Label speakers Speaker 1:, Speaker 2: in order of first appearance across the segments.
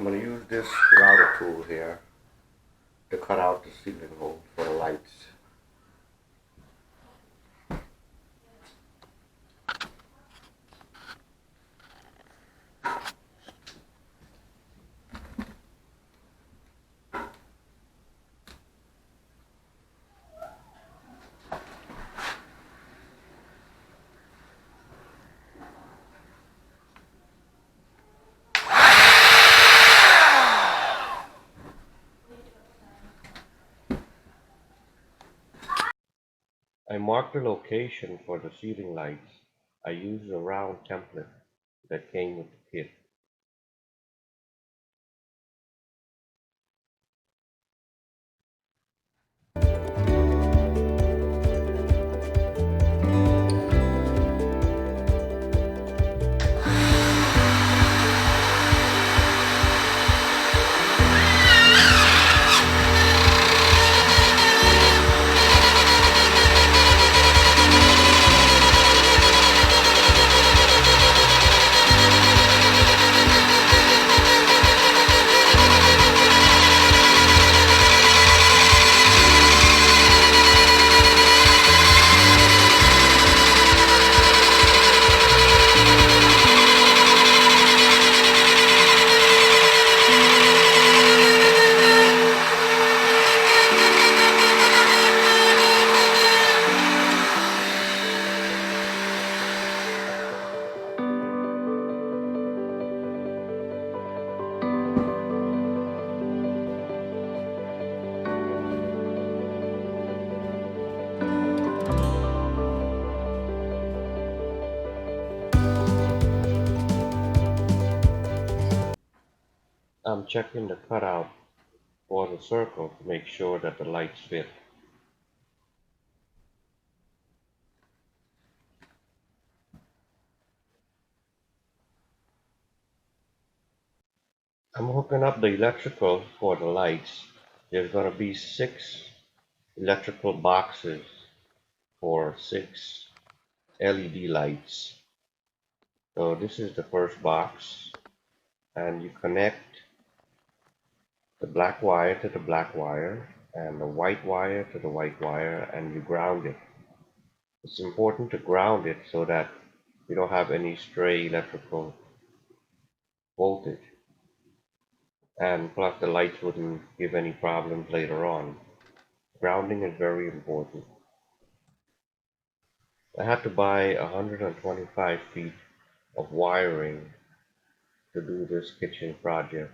Speaker 1: going to use this router tool here to cut out the ceiling hole for the lights. I marked the location for the ceiling lights. I used a round template that came with the kit. I'm checking the cutout for the circle to make sure that the lights fit. I'm hooking up the electrical for the lights. There's going to be 6 electrical boxes for 6 LED lights. So this is the first box, and you connect the black wire to the black wire and the white wire to the white wire, and you ground it. It's important to ground it so that you don't have any stray electrical voltage, and plus the lights wouldn't give any problems later on. Grounding is very important. I had to buy 125 feet of wiring to do this kitchen project.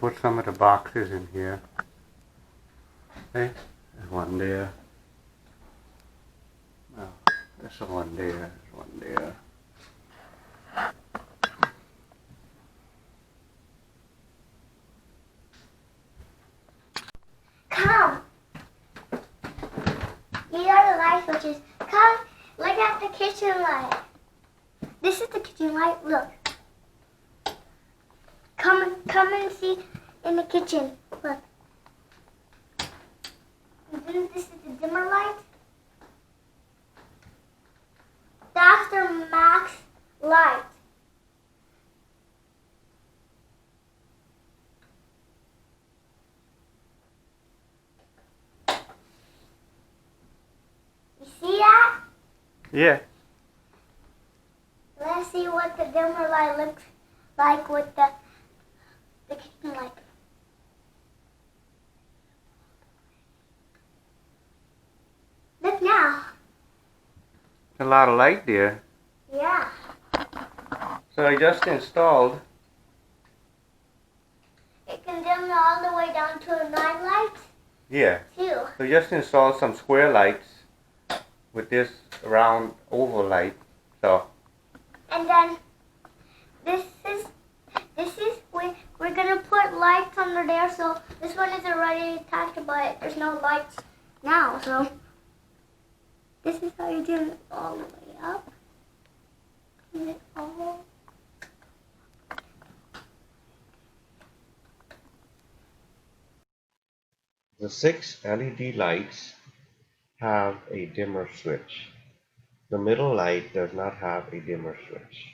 Speaker 2: put some of the boxes in here. Okay, there's one there. Oh, there's one there. There's one there.
Speaker 3: Come. These are the light switches. Come, look at the kitchen light. This is the kitchen light. Look. Come and see in the kitchen. Look. And then this is the dimmer light. That's their max light. You see that?
Speaker 2: Yeah.
Speaker 3: Let's see what the dimmer light looks like with the kitchen light. Look now.
Speaker 2: A lot of light there.
Speaker 3: Yeah.
Speaker 2: So I just installed.
Speaker 3: It can dim all the way down to a 9 light
Speaker 2: Yeah.
Speaker 3: too.
Speaker 2: So just installed some square lights with this round oval light. So
Speaker 3: And then this is we're gonna put lights under there. So this one is already attached, but there's no lights now. So this is how you dim it all the way up. Dim it all.
Speaker 1: The 6 LED lights have a dimmer switch. The middle light does not have a dimmer switch.